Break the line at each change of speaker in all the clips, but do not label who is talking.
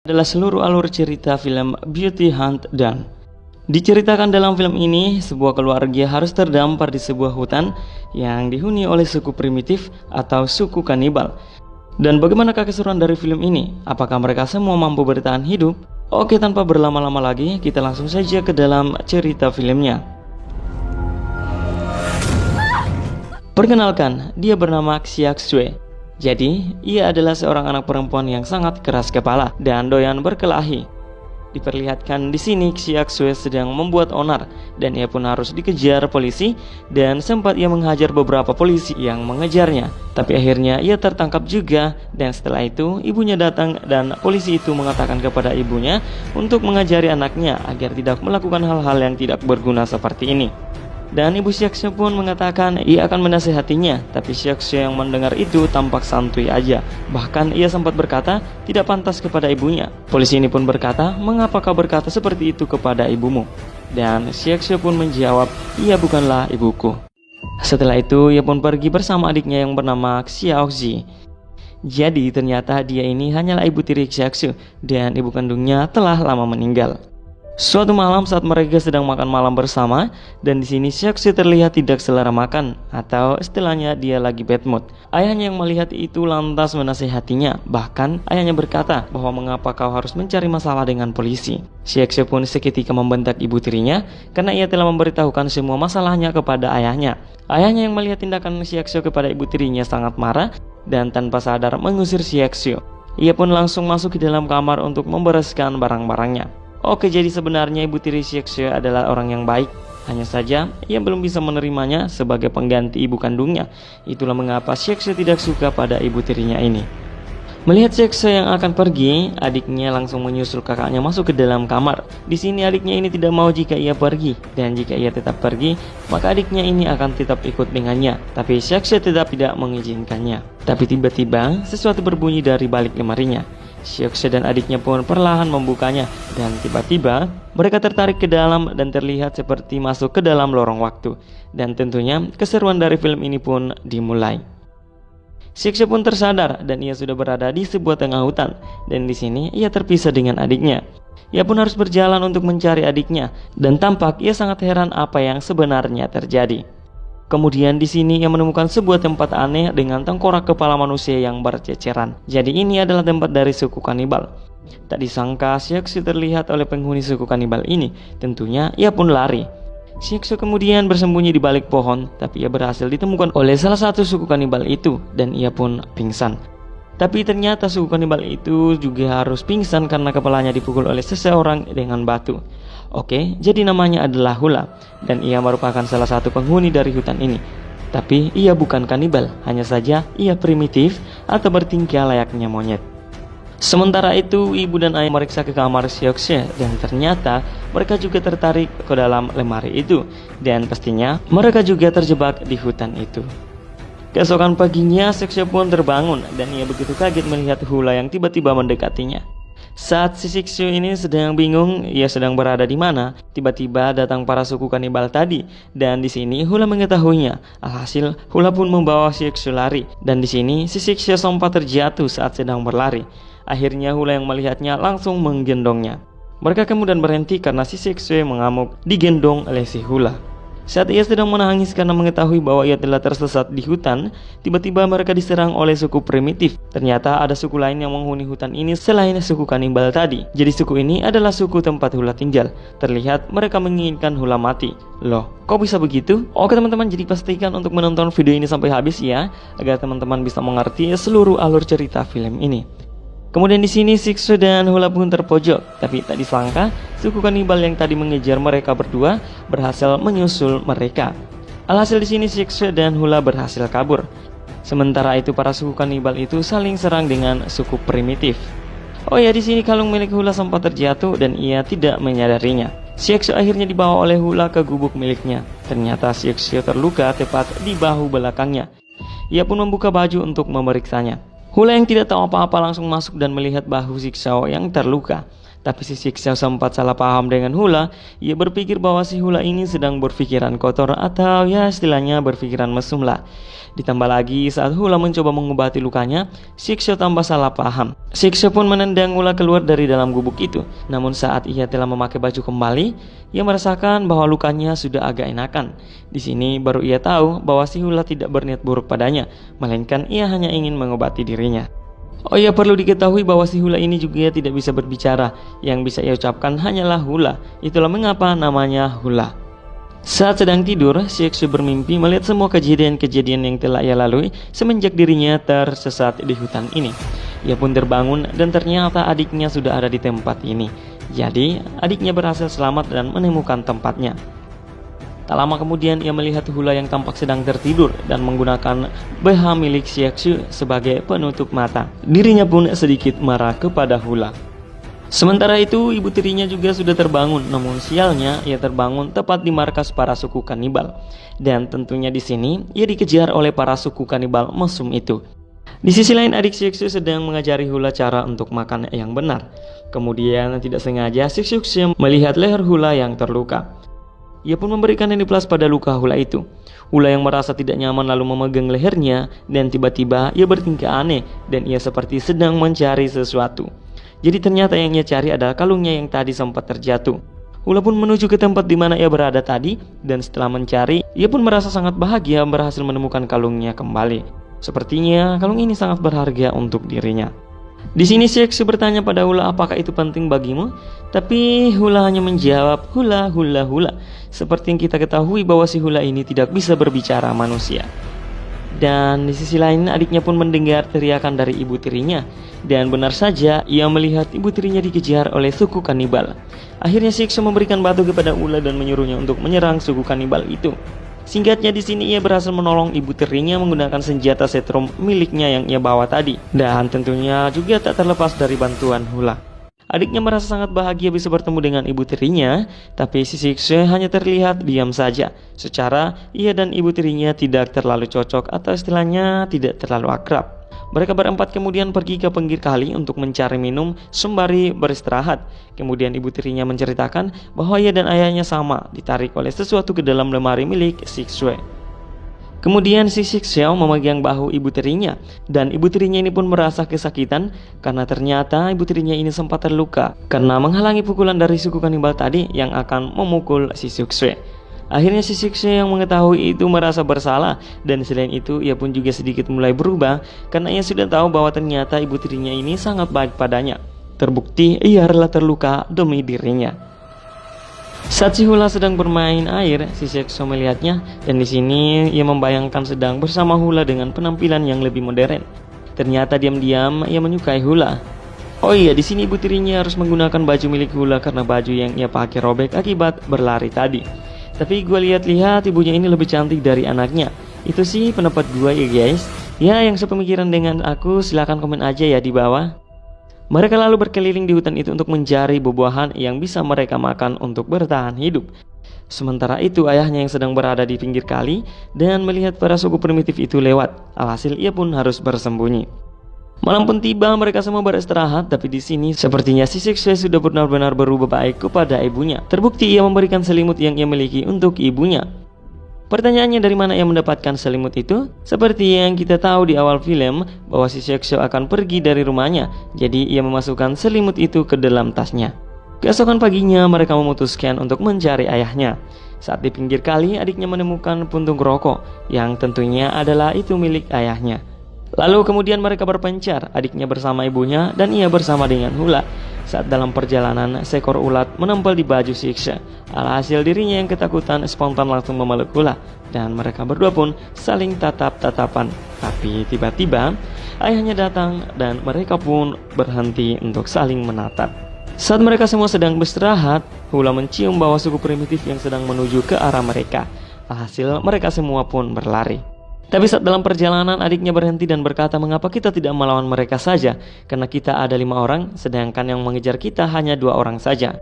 Adalah seluruh alur cerita film Beauty Hunt Dan. Diceritakan dalam film ini, sebuah keluarga harus terdampar di sebuah hutan yang dihuni oleh suku primitif atau suku kanibal. Dan bagaimanakah keseruan dari film ini? Apakah mereka semua mampu bertahan hidup? Oke, tanpa berlama-lama lagi, kita langsung saja ke dalam cerita filmnya. Perkenalkan, dia bernama Xiaxue. Jadi, ia adalah seorang anak perempuan yang sangat keras kepala dan doyan berkelahi. Diperlihatkan di sini Xiaxue sedang membuat onar dan ia pun harus dikejar polisi dan sempat ia menghajar beberapa polisi yang mengejarnya. Tapi akhirnya ia tertangkap juga dan setelah itu ibunya datang dan polisi itu mengatakan kepada ibunya untuk mengajari anaknya agar tidak melakukan hal-hal yang tidak berguna seperti ini. Dan ibu Xiaxue pun mengatakan ia akan menasihatinya, tapi Xiaxue yang mendengar itu tampak santuy aja. Bahkan ia sempat berkata tidak pantas kepada ibunya. Polisi ini pun berkata, "Mengapa kau berkata seperti itu kepada ibumu?" Dan Xiaxue pun menjawab, "Ia bukanlah ibuku." Setelah itu ia pun pergi bersama adiknya yang bernama Xiaozi. Jadi ternyata dia ini hanyalah ibu tiri Xiaxue dan ibu kandungnya telah lama meninggal. Suatu malam saat mereka sedang makan malam bersama, dan di sini Xiaxue terlihat tidak selera makan, atau istilahnya dia lagi bad mood. Ayahnya yang melihat itu lantas menasihatinya, bahkan ayahnya berkata bahwa mengapa kau harus mencari masalah dengan polisi. Xiaxue pun seketika membentak ibu tirinya karena ia telah memberitahukan semua masalahnya kepada ayahnya. Ayahnya yang melihat tindakan Xiaxue kepada ibu tirinya sangat marah dan tanpa sadar mengusir Xiaxue. Ia pun langsung masuk ke dalam kamar untuk membereskan barang-barangnya. Oke, jadi sebenarnya ibu tiri Xiaxue adalah orang yang baik. Hanya saja ia belum bisa menerimanya sebagai pengganti ibu kandungnya. Itulah mengapa Xiaxue tidak suka pada ibu tirinya ini. Melihat Xiaxue yang akan pergi, adiknya langsung menyusul kakaknya masuk ke dalam kamar. Di sini adiknya ini tidak mau jika ia pergi, dan jika ia tetap pergi, maka adiknya ini akan tetap ikut dengannya. Tapi Xiaxue tidak mengizinkannya. Tapi tiba-tiba sesuatu berbunyi dari balik lemarinya. Xiaxue dan adiknya pun perlahan membukanya dan tiba-tiba mereka tertarik ke dalam dan terlihat seperti masuk ke dalam lorong waktu. Dan tentunya keseruan dari film ini pun dimulai. Xiaxue pun tersadar dan ia sudah berada di sebuah tengah hutan dan di sini ia terpisah dengan adiknya. Ia pun harus berjalan untuk mencari adiknya dan tampak ia sangat heran apa yang sebenarnya terjadi. Kemudian di sini ia menemukan sebuah tempat aneh dengan tengkorak kepala manusia yang berceceran. Jadi ini adalah tempat dari suku kanibal. Tak disangka Xiaxue terlihat oleh penghuni suku kanibal ini. Tentunya ia pun lari. Xiaxue kemudian bersembunyi di balik pohon, tapi ia berhasil ditemukan oleh salah satu suku kanibal itu dan ia pun pingsan. Tapi ternyata suku kanibal itu juga harus pingsan karena kepalanya dipukul oleh seseorang dengan batu. Oke, jadi namanya adalah Hula dan ia merupakan salah satu penghuni dari hutan ini. Tapi ia bukan kanibal, hanya saja ia primitif atau bertingkah layaknya monyet. Sementara itu, ibu dan ayah meriksa ke kamar Xiaxue dan ternyata mereka juga tertarik ke dalam lemari itu. Dan pastinya mereka juga terjebak di hutan itu. Keesokan paginya, Xiaxue pun terbangun dan ia begitu kaget melihat Hula yang tiba-tiba mendekatinya. Saat si Xiaxue ini sedang bingung, ia sedang berada di mana, tiba-tiba datang para suku kanibal tadi dan di sini Hula mengetahuinya. Alhasil, Hula pun membawa Xiaxue lari dan di sini si Xiaxue sempat terjatuh saat sedang berlari. Akhirnya Hula yang melihatnya langsung menggendongnya. Mereka kemudian berhenti karena si Xiaxue mengamuk digendong oleh si Hula. Saat ia sedang menangis karena mengetahui bahwa ia telah tersesat di hutan, tiba-tiba mereka diserang oleh suku primitif. Ternyata ada suku lain yang menghuni hutan ini selain suku kanibal tadi. Jadi suku ini adalah suku tempat Hula tinggal. Terlihat mereka menginginkan Hula mati. Loh, kok bisa begitu? Oke teman-teman, jadi pastikan untuk menonton video ini sampai habis ya, agar teman-teman bisa mengerti seluruh alur cerita film ini. Kemudian di sini Xiaxue dan Hula pun terpojok, tapi tak disangka suku kanibal yang tadi mengejar mereka berdua berhasil menyusul mereka. Alhasil di sini Xiaxue dan Hula berhasil kabur. Sementara itu para suku kanibal itu saling serang dengan suku primitif. Oh ya, di sini kalung milik Hula sempat terjatuh dan ia tidak menyadarinya. Xiaxue akhirnya dibawa oleh Hula ke gubuk miliknya. Ternyata Xiaxue terluka tepat di bahu belakangnya. Ia pun membuka baju untuk memeriksanya. Hula yang tidak tahu apa-apa langsung masuk dan melihat bahu Xiaxue yang terluka. Tapi si Shiksha sempat salah paham dengan Hula. Ia berpikir bahwa si Hula ini sedang berpikiran kotor atau ya istilahnya berpikiran mesum lah. Ditambah lagi saat Hula mencoba mengobati lukanya, Shiksha tambah salah paham. Shiksha pun menendang Hula keluar dari dalam gubuk itu. Namun saat ia telah memakai baju kembali, ia merasakan bahwa lukanya sudah agak enakan. Di sini baru ia tahu bahwa si Hula tidak berniat buruk padanya, melainkan ia hanya ingin mengobati dirinya. Oh ya, perlu diketahui bahwa si Hula ini juga tidak bisa berbicara. Yang bisa ia ucapkan hanyalah Hula. Itulah mengapa namanya Hula. Saat sedang tidur, Shiksha bermimpi melihat semua kejadian-kejadian yang telah ia lalui semenjak dirinya tersesat di hutan ini. Ia pun terbangun dan ternyata adiknya sudah ada di tempat ini. Jadi, adiknya berhasil selamat dan menemukan tempatnya. Tak lama kemudian ia melihat Hula yang tampak sedang tertidur dan menggunakan BH milik Shiksha sebagai penutup mata. Dirinya pun sedikit marah kepada Hula. Sementara itu ibu tirinya juga sudah terbangun, namun sialnya ia terbangun tepat di markas para suku kanibal. Dan tentunya di sini ia dikejar oleh para suku kanibal mesum itu. Di sisi lain adik Shiksha sedang mengajari Hula cara untuk makan yang benar. Kemudian tidak sengaja Shiksha melihat leher Hula yang terluka. Ia pun memberikan Handiplast pada luka Hula itu. Hula yang merasa tidak nyaman lalu memegang lehernya dan tiba-tiba ia bertingkah aneh dan ia seperti sedang mencari sesuatu. Jadi ternyata yang ia cari adalah kalungnya yang tadi sempat terjatuh. Hula pun menuju ke tempat di mana ia berada tadi dan setelah mencari, ia pun merasa sangat bahagia berhasil menemukan kalungnya kembali. Sepertinya kalung ini sangat berharga untuk dirinya. Di sini Shiksha bertanya pada Hula apakah itu penting bagimu? Tapi Hula hanya menjawab hula hula hula. Seperti yang kita ketahui bahwa si Hula ini tidak bisa berbicara manusia. Dan di sisi lain adiknya pun mendengar teriakan dari ibu tirinya. Dan benar saja ia melihat ibu tirinya dikejar oleh suku kanibal. Akhirnya Shiksha memberikan batu kepada Hula dan menyuruhnya untuk menyerang suku kanibal itu. Singkatnya di sini ia berhasil menolong ibu tirinya menggunakan senjata setrum miliknya yang ia bawa tadi. Dan tentunya juga tak terlepas dari bantuan Hula. Adiknya merasa sangat bahagia bisa bertemu dengan ibu tirinya, tapi si Shiksha hanya terlihat diam saja. Secara ia dan ibu tirinya tidak terlalu cocok atau istilahnya tidak terlalu akrab. Mereka berempat kemudian pergi ke pinggir kali untuk mencari minum sembari beristirahat. Kemudian ibu tirinya menceritakan bahwa ia dan ayahnya sama ditarik oleh sesuatu ke dalam lemari milik Shiksha. Kemudian si Shiksha memegang bahu ibu tirinya dan ibu tirinya ini pun merasa kesakitan karena ternyata ibu tirinya ini sempat terluka karena menghalangi pukulan dari suku kanibal tadi yang akan memukul si Shiksha. Akhirnya si Shiksha yang mengetahui itu merasa bersalah dan selain itu ia pun juga sedikit mulai berubah karena ia sudah tahu bahwa ternyata ibu tirinya ini sangat baik padanya. Terbukti ia rela terluka demi dirinya. Saat si Hula sedang bermain air, si Shiksha melihatnya dan di sini ia membayangkan sedang bersama Hula dengan penampilan yang lebih modern. Ternyata diam-diam ia menyukai Hula. Oh iya, di sini ibu tirinya harus menggunakan baju milik Hula karena baju yang ia pakai robek akibat berlari tadi. Tapi gue lihat-lihat ibunya ini lebih cantik dari anaknya. Itu sih pendapat gue ya guys. Ya yang sepemikiran dengan aku silahkan komen aja ya di bawah. Mereka lalu berkeliling di hutan itu untuk mencari buah-buahan yang bisa mereka makan untuk bertahan hidup. Sementara itu ayahnya yang sedang berada di pinggir kali dan melihat para suku primitif itu lewat. Alhasil ia pun harus bersembunyi. Malam pun tiba, mereka semua beristirahat, tapi di sini sepertinya si Shiksha sudah benar-benar berubah baik kepada ibunya. Terbukti ia memberikan selimut yang ia miliki untuk ibunya. Pertanyaannya dari mana ia mendapatkan selimut itu? Seperti yang kita tahu di awal film bahwa si Shiksha akan pergi dari rumahnya, jadi ia memasukkan selimut itu ke dalam tasnya. Keesokan paginya mereka memutuskan untuk mencari ayahnya. Saat di pinggir kali adiknya menemukan puntung rokok yang tentunya adalah itu milik ayahnya. Lalu kemudian mereka berpencar, adiknya bersama ibunya dan ia bersama dengan Hula. Saat dalam perjalanan, seekor ulat menempel di baju Shiksha. Alhasil dirinya yang ketakutan spontan langsung memeluk Hula. Dan mereka berdua pun saling tatap-tatapan. Tapi tiba-tiba ayahnya datang dan mereka pun berhenti untuk saling menatap. Saat mereka semua sedang beristirahat, Hula mencium bau suku primitif yang sedang menuju ke arah mereka. Alhasil mereka semua pun berlari. Tapi saat dalam perjalanan adiknya berhenti dan berkata mengapa kita tidak melawan mereka saja, karena kita ada 5 orang sedangkan yang mengejar kita hanya 2 orang saja.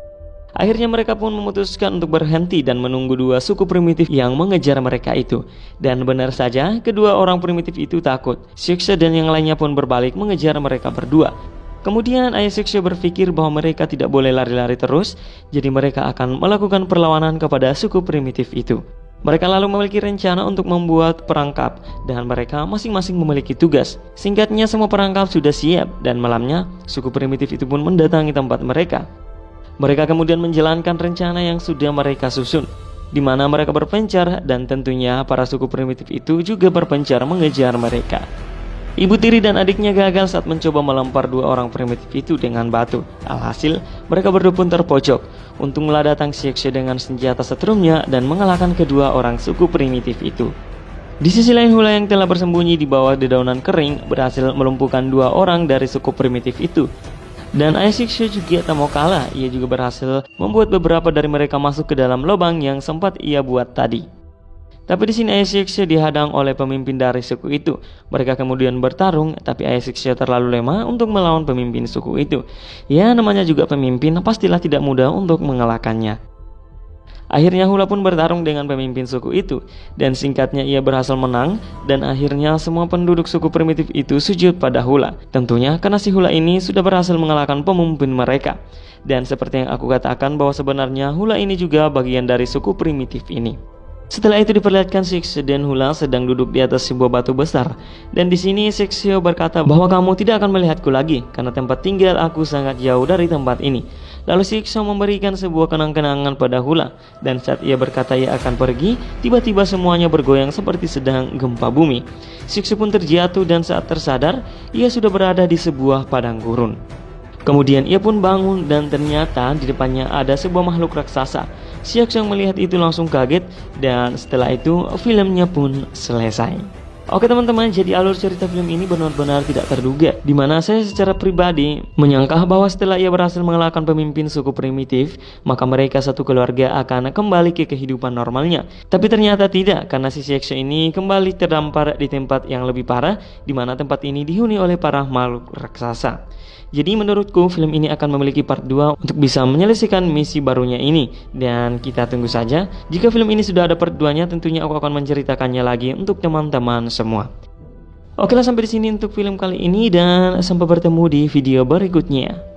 Akhirnya mereka pun memutuskan untuk berhenti dan menunggu 2 suku primitif yang mengejar mereka itu. Dan benar saja kedua orang primitif itu takut. Shiksha dan yang lainnya pun berbalik mengejar mereka berdua. Kemudian ayah Shikse berpikir bahwa mereka tidak boleh lari-lari terus, jadi mereka akan melakukan perlawanan kepada suku primitif itu. Mereka lalu memiliki rencana untuk membuat perangkap, dan mereka masing-masing memiliki tugas. Singkatnya, semua perangkap sudah siap, dan malamnya suku primitif itu pun mendatangi tempat mereka. Mereka kemudian menjalankan rencana yang sudah mereka susun, di mana mereka berpencar, dan tentunya para suku primitif itu juga berpencar mengejar mereka. Ibu tiri dan adiknya gagal saat mencoba melempar dua orang primitif itu dengan batu. Alhasil, mereka berdua pun terpojok. Untunglah datang Shikse dengan senjata setrumnya dan mengalahkan kedua orang suku primitif itu. Di sisi lain, Hula yang telah bersembunyi di bawah dedaunan kering berhasil melumpuhkan dua orang dari suku primitif itu. Dan ayah Shikse juga tak mau kalah, ia juga berhasil membuat beberapa dari mereka masuk ke dalam lubang yang sempat ia buat tadi. Tapi di sini ayah Shikse dihadang oleh pemimpin dari suku itu. Mereka kemudian bertarung, tapi ayah Shikse terlalu lemah untuk melawan pemimpin suku itu. Ya, namanya juga pemimpin, pastilah tidak mudah untuk mengalahkannya. Akhirnya Hula pun bertarung dengan pemimpin suku itu, dan singkatnya ia berhasil menang, dan akhirnya semua penduduk suku primitif itu sujud pada Hula. Tentunya karena si Hula ini sudah berhasil mengalahkan pemimpin mereka. Dan seperti yang aku katakan bahwa sebenarnya Hula ini juga bagian dari suku primitif ini. Setelah itu diperlihatkan Shikse dan Hula sedang duduk di atas sebuah batu besar. Dan di sini Shikse berkata bahwa kamu tidak akan melihatku lagi karena tempat tinggal aku sangat jauh dari tempat ini. Lalu Shikse memberikan sebuah kenang-kenangan pada Hula. Dan saat ia berkata ia akan pergi, tiba-tiba semuanya bergoyang seperti sedang gempa bumi. Shikse pun terjatuh dan saat tersadar, ia sudah berada di sebuah padang gurun. Kemudian ia pun bangun dan ternyata di depannya ada sebuah makhluk raksasa. Shikse yang melihat itu langsung kaget dan setelah itu filmnya pun selesai. Oke teman-teman, jadi alur cerita film ini benar-benar tidak terduga, dimana saya secara pribadi menyangka bahwa setelah ia berhasil mengalahkan pemimpin suku primitif, maka mereka satu keluarga akan kembali ke kehidupan normalnya. Tapi ternyata tidak, karena si Shikse ini kembali terdampar di tempat yang lebih parah, dimana tempat ini dihuni oleh para makhluk raksasa. Jadi menurutku film ini akan memiliki part 2 untuk bisa menyelesaikan misi barunya ini. Dan kita tunggu saja. Jika film ini sudah ada part 2-nya, tentunya aku akan menceritakannya lagi untuk teman-teman semua. Oke lah, sampai di sini untuk film kali ini dan sampai bertemu di video berikutnya.